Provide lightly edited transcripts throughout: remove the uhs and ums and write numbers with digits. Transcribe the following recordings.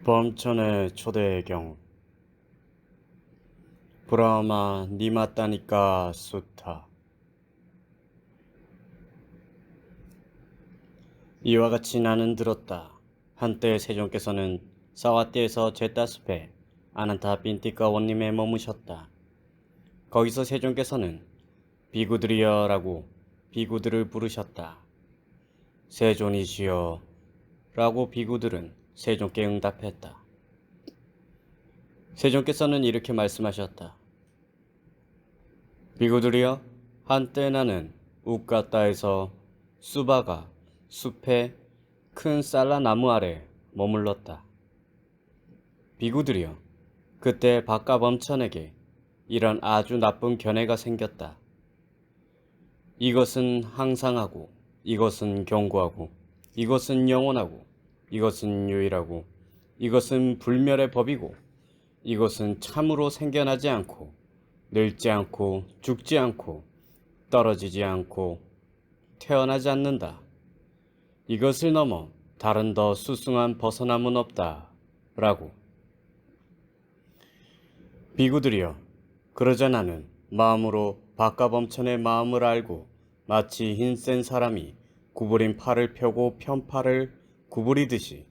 범천의 초대경. 브라마 니 맞다니까 수타. 이와 같이 나는 들었다. 한때 세종께서는 사와띠에서 제따숲에 아난타 빈티카 원님에 머무셨다. 거기서 세종께서는 비구들이여 라고 비구들을 부르셨다. 세존이시여 라고 비구들은 세종께 응답했다. 세종께서는 이렇게 말씀하셨다. 비구들이여, 한때 나는 우까따에서 수바가 숲의 큰 쌀라나무 아래 머물렀다. 비구들이여, 그때 박가범천에게 이런 아주 나쁜 견해가 생겼다. 이것은 항상하고, 이것은 견고하고, 이것은 영원하고, 이것은 유일하고, 이것은 불멸의 법이고, 이것은 참으로 생겨나지 않고, 늙지 않고, 죽지 않고, 떨어지지 않고, 태어나지 않는다. 이것을 넘어 다른 더 수승한 벗어남은 없다. 라고. 비구들이여, 그러자 나는 마음으로 박가범천의 마음을 알고 마치 힘센 사람이 구부린 팔을 펴고 편팔을 구부리듯이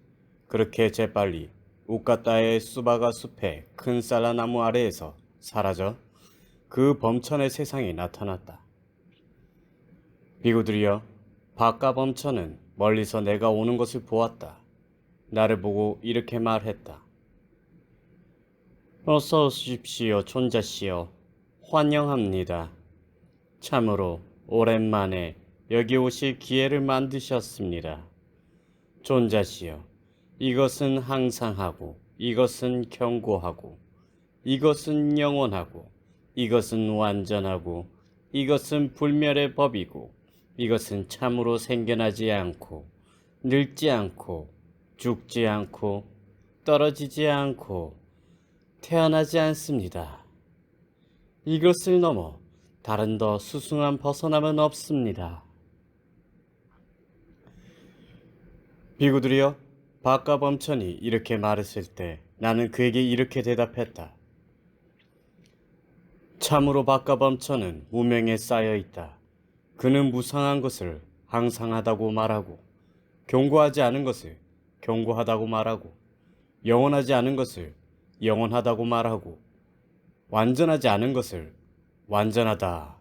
그렇게 재빨리 우까따의 수바가 숲의 큰 쌀라나무 아래에서 사라져 그 범천의 세상에 나타났다. 비구들이여, 박가범천은 멀리서 내가 오는 것을 보았다. 나를 보고 이렇게 말했다. 어서 오십시오, 촌자씨여. 환영합니다. 참으로 오랜만에 여기 오실 기회를 만드셨습니다. 촌자씨여, 이것은 항상하고, 이것은 견고하고, 이것은 영원하고, 이것은 완전하고, 이것은 불멸의 법이고, 이것은 참으로 생겨나지 않고, 늙지 않고, 죽지 않고, 떨어지지 않고, 태어나지 않습니다. 이것을 넘어 다른 더 수승한 벗어남은 없습니다. 비구들이여, 박가범천이 이렇게 말했을 때 나는 그에게 이렇게 대답했다. 참으로 박가범천은 무명에 쌓여 있다. 그는 무상한 것을 항상하다고 말하고, 견고하지 않은 것을 견고하다고 말하고, 영원하지 않은 것을 영원하다고 말하고, 완전하지 않은 것을 완전하다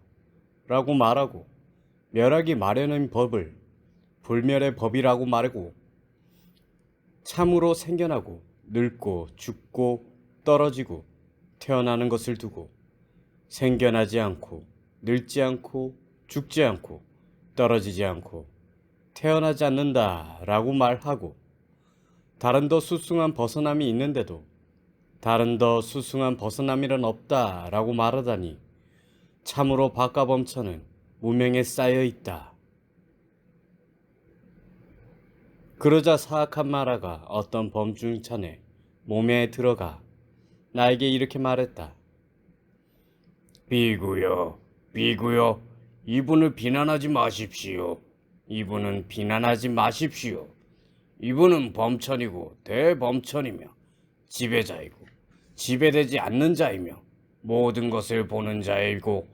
라고 말하고, 멸하기 마련인 법을 불멸의 법이라고 말하고, 참으로 생겨나고 늙고 죽고 떨어지고 태어나는 것을 두고 생겨나지 않고 늙지 않고 죽지 않고 떨어지지 않고 태어나지 않는다 라고 말하고, 다른 더 수승한 벗어남이 있는데도 다른 더 수승한 벗어남이란 없다 라고 말하다니, 참으로 박가범천은 무명에 쌓여 있다. 그러자 사악한 마라가 어떤 범중천의 몸에 들어가 나에게 이렇게 말했다. 비구요, 비구요, 이분을 비난하지 마십시오. 이분은 비난하지 마십시오. 이분은 범천이고 대범천이며 지배자이고 지배되지 않는 자이며 모든 것을 보는 자이고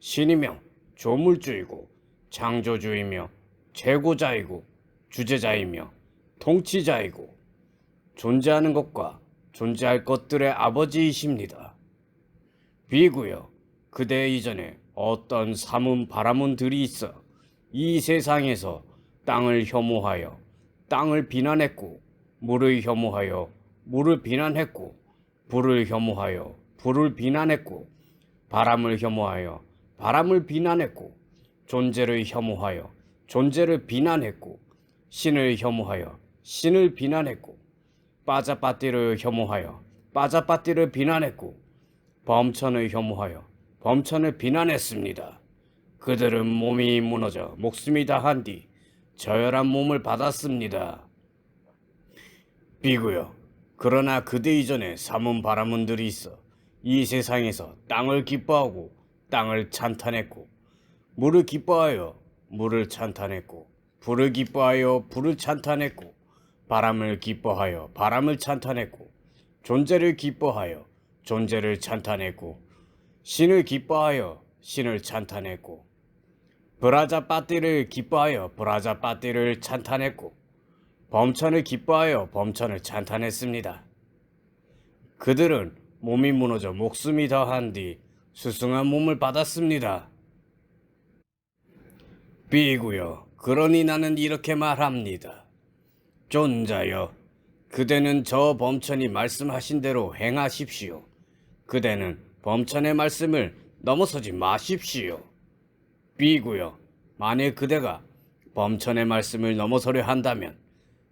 신이며 조물주이고 창조주이며 제고자이고 주제자이며 통치자이고 존재하는 것과 존재할 것들의 아버지이십니다. 비구여, 그대 이전에 어떤 사문 바라문들이 있어 이 세상에서 땅을 혐오하여 땅을 비난했고, 물을 혐오하여 물을 비난했고, 불을 혐오하여 불을 비난했고, 바람을 혐오하여 바람을 비난했고, 존재를 혐오하여 존재를 비난했고, 신을 혐오하여 신을 비난했고, 빠자빠띠를 혐오하여 빠자빠띠를 비난했고, 범천을 혐오하여 범천을 비난했습니다. 그들은 몸이 무너져 목숨이 다한 뒤 저열한 몸을 받았습니다. 비구여, 그러나 그대 이전에 사문 바라문들이 있어 이 세상에서 땅을 기뻐하고 땅을 찬탄했고, 물을 기뻐하여 물을 찬탄했고, 불을 기뻐하여 불을 찬탄했고, 바람을 기뻐하여 바람을 찬탄했고, 존재를 기뻐하여 존재를 찬탄했고, 신을 기뻐하여 신을 찬탄했고, 브라자파티를 기뻐하여 브라자파티를 찬탄했고, 범천을 기뻐하여 범천을 찬탄했습니다. 그들은 몸이 무너져 목숨이 다한 뒤 수승한 몸을 받았습니다. 비구여, 그러니 나는 이렇게 말합니다. 존자여, 그대는 저 범천이 말씀하신 대로 행하십시오. 그대는 범천의 말씀을 넘어서지 마십시오. 비구여, 만일 그대가 범천의 말씀을 넘어서려 한다면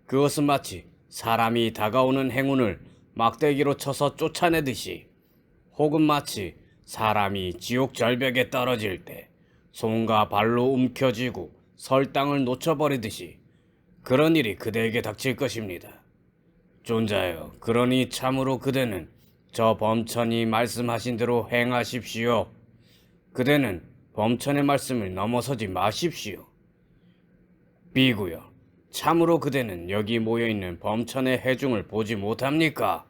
그것은 마치 사람이 다가오는 행운을 막대기로 쳐서 쫓아내듯이, 혹은 마치 사람이 지옥 절벽에 떨어질 때 손과 발로 움켜쥐고 설 땅을 놓쳐버리듯이 그런 일이 그대에게 닥칠 것입니다. 존자여, 그러니 참으로 그대는 저 범천이 말씀하신 대로 행하십시오. 그대는 범천의 말씀을 넘어서지 마십시오. 비구여, 참으로 그대는 여기 모여있는 범천의 해중을 보지 못합니까?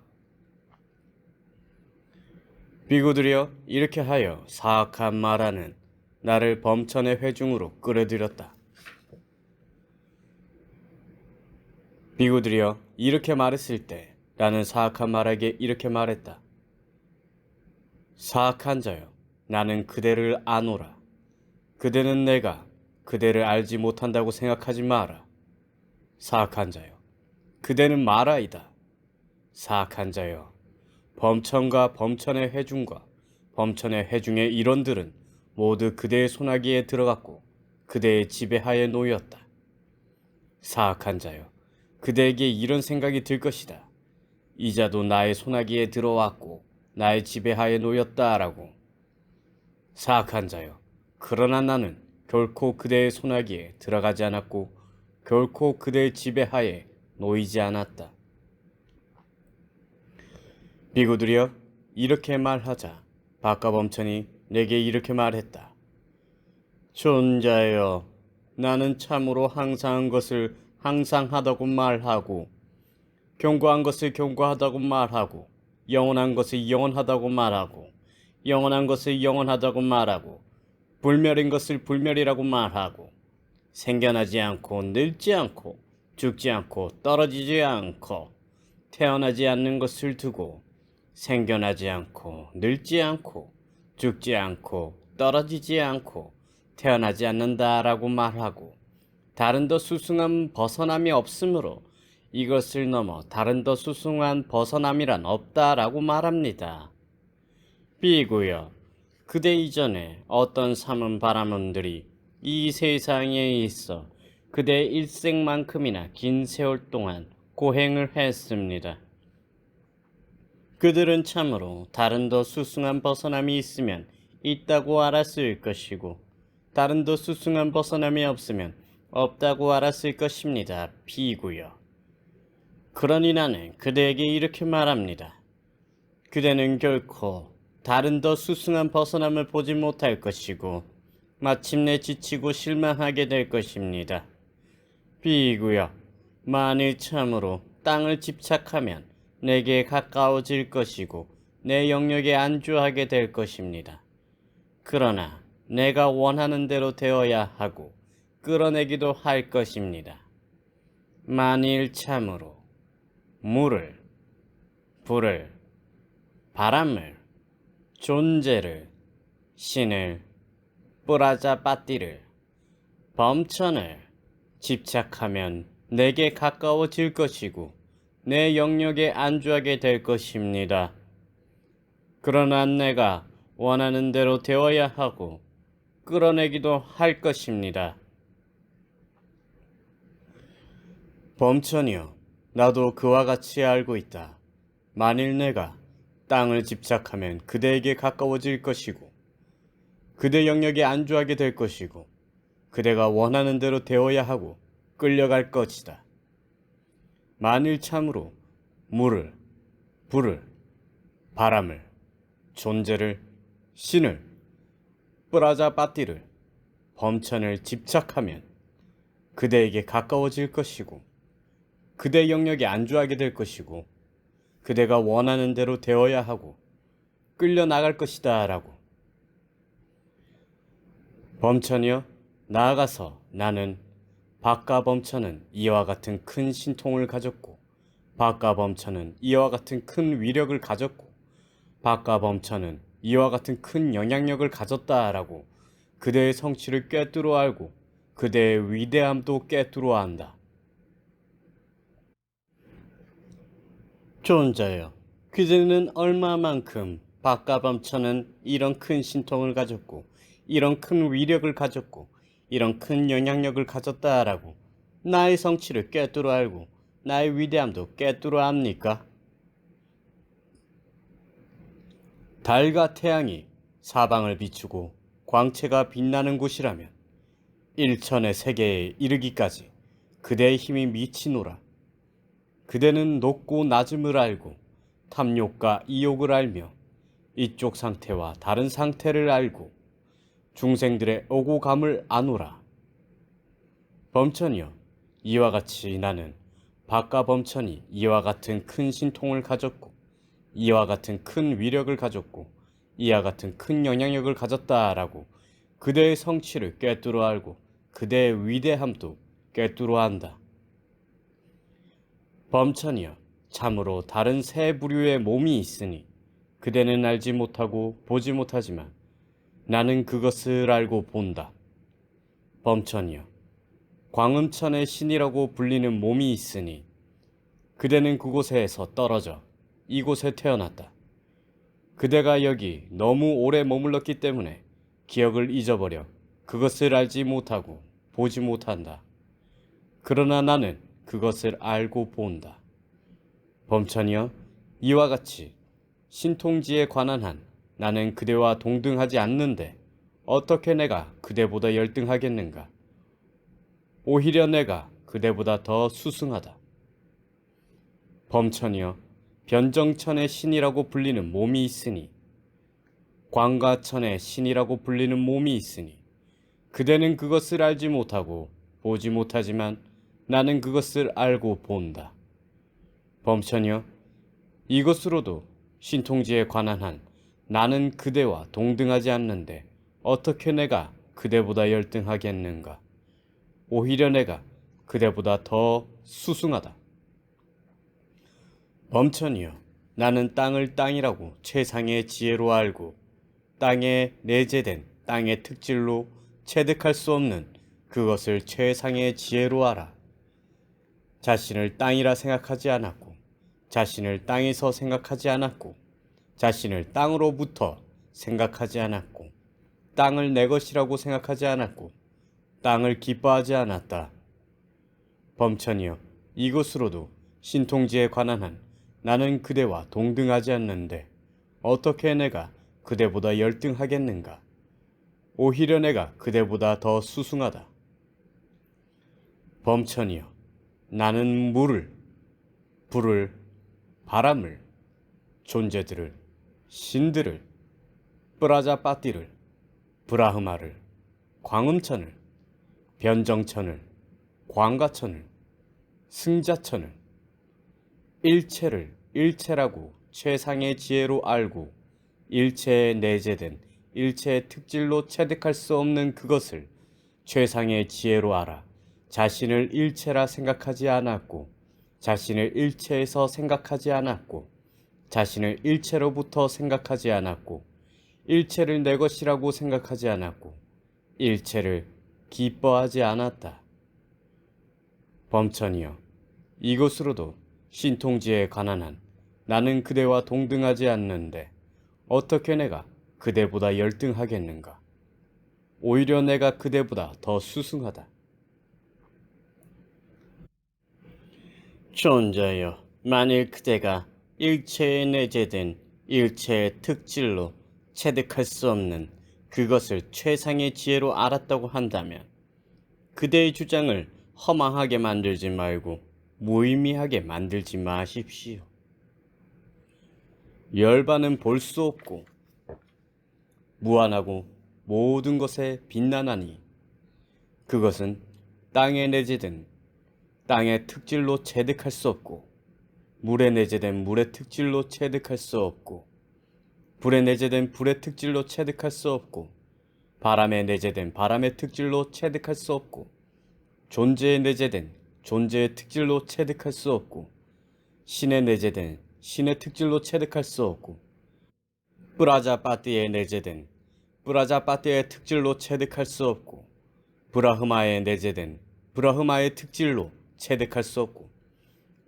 비구들이여, 이렇게 하여 사악한 말하는 나를 범천의 회중으로 끌어들였다. 비구들이여, 이렇게 말했을 때 나는 사악한 말에게 이렇게 말했다. 사악한 자여, 나는 그대를 아노라. 그대는 내가 그대를 알지 못한다고 생각하지 마라. 사악한 자여, 그대는 마라이다. 사악한 자여, 범천과 범천의 회중과 범천의 회중의 일원들은 모두 그대의 소나기에 들어갔고 그대의 지배하에 놓였다. 사악한 자여, 그대에게 이런 생각이 들 것이다. 이자도 나의 소나기에 들어왔고 나의 지배하에 놓였다라고. 사악한 자여, 그러나 나는 결코 그대의 소나기에 들어가지 않았고 결코 그대의 지배하에 놓이지 않았다. 비구들이여, 이렇게 말하자 박가범천이 내게 이렇게 말했다. 존자여, 나는 참으로 항상한 것을 항상하다고 말하고, 견고한 것을 견고하다고 말하고, 영원한 것을 영원하다고 말하고, 영원한 것을 영원하다고 말하고, 불멸인 것을 불멸이라고 말하고, 생겨나지 않고 늙지 않고 죽지 않고 떨어지지 않고 태어나지 않는 것을 두고 생겨나지 않고 늙지 않고 죽지 않고 떨어지지 않고 태어나지 않는다라고 말하고, 다른 더 수승한 벗어남이 없으므로 이것을 넘어 다른 더 수승한 벗어남이란 없다라고 말합니다. 비구여, 그대 이전에 어떤 삼은 바라문들이 이 세상에 있어 그대의 일생만큼이나 긴 세월 동안 고행을 했습니다. 그들은 참으로 다른 더 수승한 벗어남이 있으면 있다고 알았을 것이고 다른 더 수승한 벗어남이 없으면 없다고 알았을 것입니다. 비구여. 그러니 나는 그대에게 이렇게 말합니다. 그대는 결코 다른 더 수승한 벗어남을 보지 못할 것이고 마침내 지치고 실망하게 될 것입니다. 비구여, 만일 참으로 땅을 집착하면 내게 가까워질 것이고 내 영역에 안주하게 될 것입니다. 그러나 내가 원하는 대로 되어야 하고 끌어내기도 할 것입니다. 만일 참으로 물을, 불을, 바람을, 존재를, 신을, 브라자파티를, 범천을 집착하면 내게 가까워질 것이고 내 영역에 안주하게 될 것입니다. 그러나 내가 원하는 대로 되어야 하고 끌어내기도 할 것입니다. 범천이여, 나도 그와 같이 알고 있다. 만일 내가 땅을 집착하면 그대에게 가까워질 것이고 그대 영역에 안주하게 될 것이고 그대가 원하는 대로 되어야 하고 끌려갈 것이다. 만일 참으로 물을, 불을, 바람을, 존재를, 신을, 브라자파티를, 범천을 집착하면 그대에게 가까워질 것이고 그대 영역에 안주하게 될 것이고 그대가 원하는 대로 되어야 하고 끌려 나갈 것이다 라고. 범천이여, 나아가서 나는 박가범천은 이와 같은 큰 신통을 가졌고 박가범천은 이와 같은 큰 위력을 가졌고 박가범천은 이와 같은 큰 영향력을 가졌다라고 그대의 성취를 꿰뚫어 알고 그대의 위대함도 꿰뚫어 안다. 존자여, 그대는 얼마만큼 박가범천은 이런 큰 신통을 가졌고 이런 큰 위력을 가졌고 이런 큰 영향력을 가졌다라고 나의 성취를 꿰뚫어 알고 나의 위대함도 꿰뚫어 압니까? 달과 태양이 사방을 비추고 광채가 빛나는 곳이라면 일천의 세계에 이르기까지 그대의 힘이 미치노라. 그대는 높고 낮음을 알고 탐욕과 이욕을 알며 이쪽 상태와 다른 상태를 알고 중생들의 오고 감을 아노라. 범천이여, 이와 같이 나는 박가범천이 이와 같은 큰 신통을 가졌고 이와 같은 큰 위력을 가졌고 이와 같은 큰 영향력을 가졌다라고 그대의 성취를 꿰뚫어 알고 그대의 위대함도 꿰뚫어 안다. 범천이여, 참으로 다른 세 부류의 몸이 있으니 그대는 알지 못하고 보지 못하지만 나는 그것을 알고 본다. 범천이여, 광음천의 신이라고 불리는 몸이 있으니 그대는 그곳에서 떨어져 이곳에 태어났다. 그대가 여기 너무 오래 머물렀기 때문에 기억을 잊어버려 그것을 알지 못하고 보지 못한다. 그러나 나는 그것을 알고 본다. 범천이여, 이와 같이 신통지에 관한 한 나는 그대와 동등하지 않는데 어떻게 내가 그대보다 열등하겠는가? 오히려 내가 그대보다 더 수승하다. 범천이여, 변정천의 신이라고 불리는 몸이 있으니 광가천의 신이라고 불리는 몸이 있으니 그대는 그것을 알지 못하고 보지 못하지만 나는 그것을 알고 본다. 범천이여, 이것으로도 신통지에 관한 한 나는 그대와 동등하지 않는데 어떻게 내가 그대보다 열등하겠는가? 오히려 내가 그대보다 더 수승하다. 범천이여, 나는 땅을 땅이라고 최상의 지혜로 알고 땅에 내재된 땅의 특질로 체득할 수 없는 그것을 최상의 지혜로 알아. 자신을 땅이라 생각하지 않았고 자신을 땅에서 생각하지 않았고 자신을 땅으로부터 생각하지 않았고 땅을 내 것이라고 생각하지 않았고 땅을 기뻐하지 않았다. 범천이여, 이것으로도 신통지에 관한 한 나는 그대와 동등하지 않는데 어떻게 내가 그대보다 열등하겠는가? 오히려 내가 그대보다 더 수승하다. 범천이여, 나는 물을, 불을, 바람을, 존재들을, 신들을, 프라자빠띠를, 브라흐마를, 광음천을, 변정천을, 광가천을, 승자천을, 일체를 일체라고 최상의 지혜로 알고 일체에 내재된 일체의 특질로 체득할 수 없는 그것을 최상의 지혜로 알아 자신을 일체라 생각하지 않았고 자신을 일체에서 생각하지 않았고 자신을 일체로부터 생각하지 않았고 일체를 내 것이라고 생각하지 않았고 일체를 기뻐하지 않았다. 범천이여, 이것으로도 신통지에 관한 한 나는 그대와 동등하지 않는데 어떻게 내가 그대보다 열등하겠는가? 오히려 내가 그대보다 더 수승하다. 존자여, 만일 그대가 일체에 내재된 일체의 특질로 체득할 수 없는 그것을 최상의 지혜로 알았다고 한다면 그대의 주장을 허망하게 만들지 말고 무의미하게 만들지 마십시오. 열반은 볼 수 없고 무한하고 모든 것에 빛나나니 그것은 땅에 내재된 땅의 특질로 체득할 수 없고, 물에 내재된 물의 특질로 체득할 수 없고, 불에 내재된 불의 특질로 체득할 수 없고, 바람에 내재된 바람의 특질로 체득할 수 없고, 존재에 내재된 존재의 특질로 체득할 수 없고, 신에 내재된 신의 특질로 체득할 수 없고, 프라자파티에 내재된 프라자파티의 특질로 체득할 수 없고, 브라흐마에 내재된 브라흐마의 특질로 체득할 수 없고,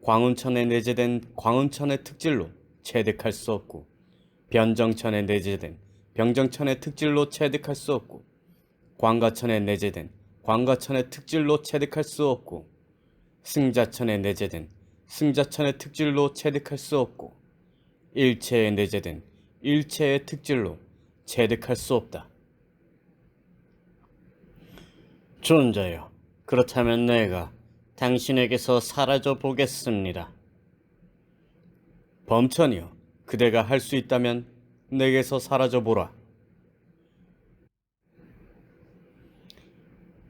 광운천에 내재된 광운천의 특질로 체득할 수 없고, 변정천에 내재된 병정천의 특질로 체득할 수 없고, 광가천에 내재된 광가천의 특질로 체득할 수 없고, 승자천에 내재된 승자천의 특질로 체득할 수 없고, 일체에 내재된 일체의 특질로 체득할 수 없다. 존자여, 그렇다면 내가 당신에게서 사라져 보겠습니다. 범천이여, 그대가 할 수 있다면 내게서 사라져 보라.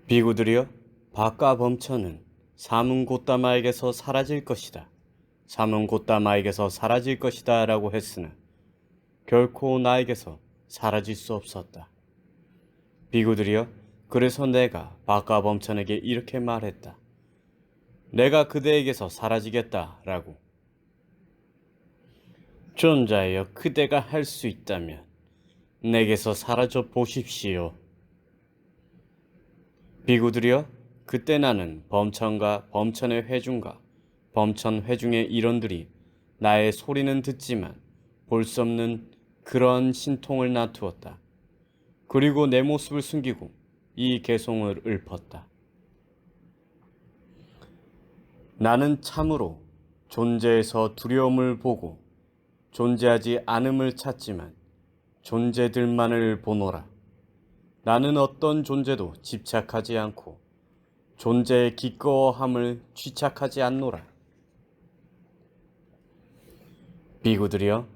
비구들이여, 박과 범천은 사문고따마에게서 사라질 것이다. 사문고따마에게서 사라질 것이다 라고 했으나 결코 나에게서 사라질 수 없었다. 비구들이여, 그래서 내가 박과 범천에게 이렇게 말했다. 내가 그대에게서 사라지겠다 라고. 존자여, 그대가 할 수 있다면 내게서 사라져 보십시오. 비구들이여, 그때 나는 범천과 범천의 회중과 범천 회중의 일원들이 나의 소리는 듣지만 볼 수 없는 그런 신통을 나투었다. 그리고 내 모습을 숨기고 이 개송을 읊었다. 나는 참으로 존재에서 두려움을 보고 존재하지 않음을 찾지만 존재들만을 보노라. 나는 어떤 존재도 집착하지 않고 존재의 기꺼워함을 취착하지 않노라. 비구들이여,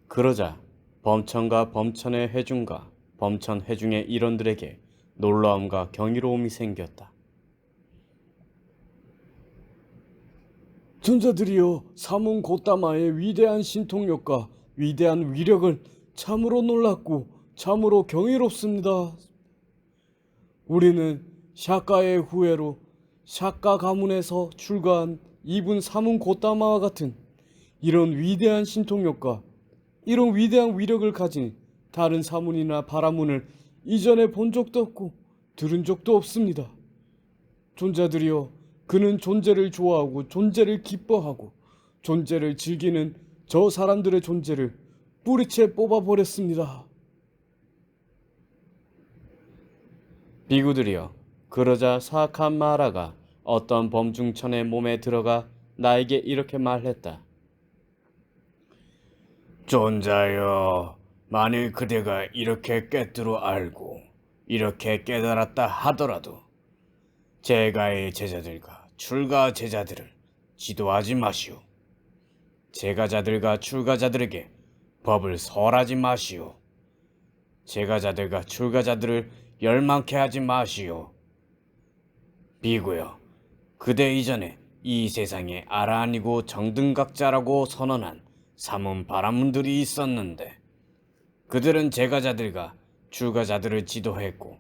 그러자 범천과 범천의 회중과 범천 회중의 일원들에게 놀라움과 경이로움이 생겼다. 존자들이여, 사문고따마의 위대한 신통력과 위대한 위력을 참으로 놀랐고 참으로 경이롭습니다. 우리는 샤카의 후예로 샤카 가문에서 출가한 이분 사문고따마와 같은 이런 위대한 신통력과 이런 위대한 위력을 가진 다른 사문이나 바라문을 이전에 본 적도 없고 들은 적도 없습니다. 존자들이여, 그는 존재를 좋아하고 존재를 기뻐하고 존재를 즐기는 저 사람들의 존재를 뿌리채 뽑아버렸습니다. 비구들이여, 그러자 사악한 마라가 어떤 범중천의 몸에 들어가 나에게 이렇게 말했다. 존자여, 만일 그대가 이렇게 꿰뚫어 알고 이렇게 깨달았다 하더라도 제가의 제자들과 출가 제자들을 지도하지 마시오. 제가자들과 출가자들에게 법을 설하지 마시오. 제가자들과 출가자들을 열망케 하지 마시오. 비구여, 그대 이전에 이 세상에 아라한이고 정등각자라고 선언한 사문 바라문들이 있었는데 그들은 제가자들과 출가자들을 지도했고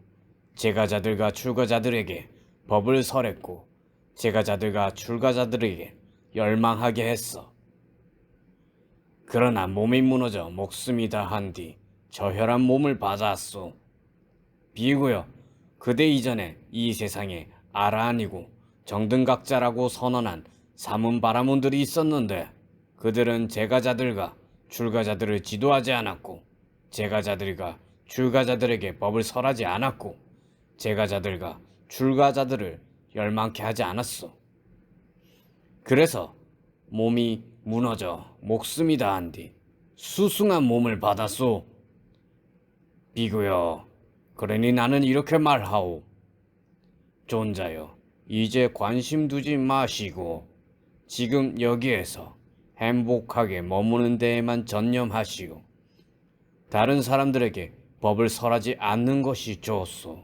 제가자들과 출가자들에게 법을 설했고 제가자들과 출가자들에게 열망하게 했어. 그러나 몸이 무너져 목숨이 다한 뒤 저혈한 몸을 받았소. 비구여, 그대 이전에 이 세상에 아라한이고 정등각자라고 선언한 사문 바라문들이 있었는데 그들은 제가자들과 출가자들을 지도하지 않았고 제가자들과 출가자들에게 법을 설하지 않았고 제가자들과 출가자들을 열망케 하지 않았어. 그래서 몸이 무너져 목숨이 다한 뒤 수승한 몸을 받았소. 비구여, 그러니 나는 이렇게 말하오. 존자여, 이제 관심 두지 마시고 지금 여기에서 행복하게 머무는 데에만 전념하시오. 다른 사람들에게 법을 설하지 않는 것이 좋소.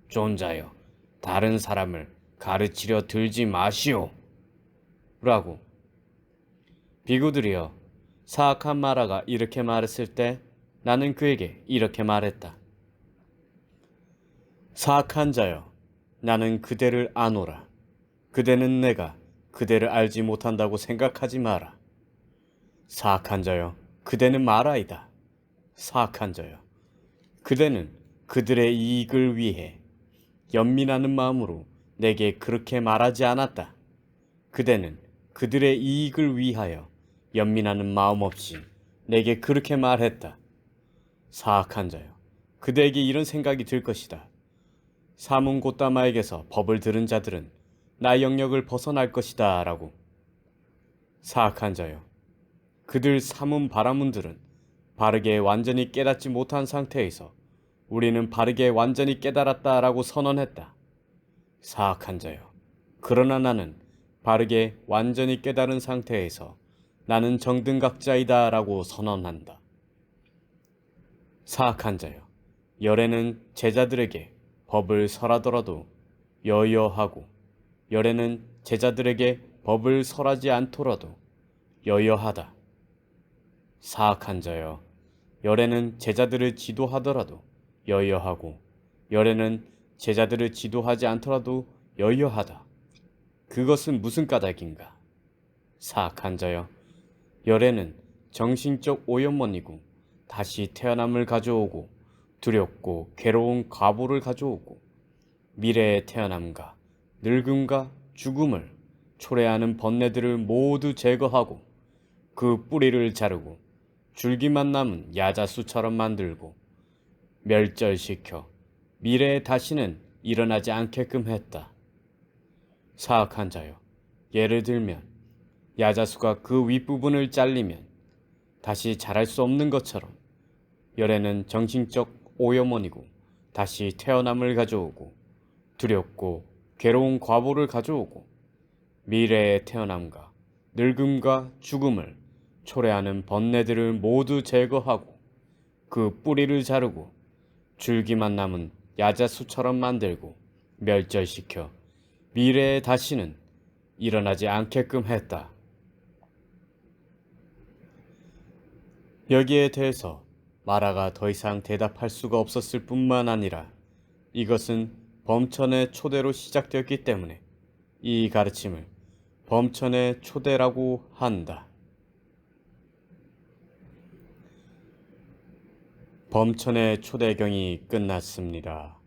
존자여, 다른 사람을 가르치려 들지 마시오. 라고. 비구들이여, 사악한 마라가 이렇게 말했을 때 나는 그에게 이렇게 말했다. 사악한 자여, 나는 그대를 아노라. 그대는 내가 그대를 알지 못한다고 생각하지 마라. 사악한 자여, 그대는 마라이다. 사악한 자여, 그대는 그들의 이익을 위해 연민하는 마음으로 내게 그렇게 말하지 않았다. 그대는 그들의 이익을 위하여 연민하는 마음 없이 내게 그렇게 말했다. 사악한 자여, 그대에게 이런 생각이 들 것이다. 사문 곧다마에게서 법을 들은 자들은 나의 영역을 벗어날 것이다 라고. 사악한 자여, 그들 사문 바라문들은 바르게 완전히 깨닫지 못한 상태에서 우리는 바르게 완전히 깨달았다 라고 선언했다. 사악한 자여, 그러나 나는 바르게 완전히 깨달은 상태에서 나는 정등각자이다 라고 선언한다. 사악한 자여, 열애는 제자들에게 법을 설하더라도 여여하고 열애는 제자들에게 법을 설하지 않더라도 여여하다. 사악한 자여, 열애는 제자들을 지도하더라도 여여하고 열애는 제자들을 지도하지 않더라도 여여하다. 그것은 무슨 까닭인가? 사악한 자여, 열애는 정신적 오염원이고 다시 태어남을 가져오고 두렵고 괴로운 과보를 가져오고 미래의 태어남과 늙음과 죽음을 초래하는 번뇌들을 모두 제거하고 그 뿌리를 자르고 줄기만 남은 야자수처럼 만들고 멸절시켜 미래에 다시는 일어나지 않게끔 했다. 사악한 자여, 예를 들면 야자수가 그 윗부분을 잘리면 다시 자랄 수 없는 것처럼 열애는 정신적 오염원이고 다시 태어남을 가져오고 두렵고 괴로운 과보를 가져오고 미래의 태어남과 늙음과 죽음을 초래하는 번뇌들을 모두 제거하고 그 뿌리를 자르고 줄기만 남은 야자수처럼 만들고 멸절시켜 미래에 다시는 일어나지 않게끔 했다. 여기에 대해서 마라가 더 이상 대답할 수가 없었을 뿐만 아니라 이것은 범천의 초대로 시작되었기 때문에 이 가르침을 범천의 초대라고 한다. 범천의 초대경이 끝났습니다.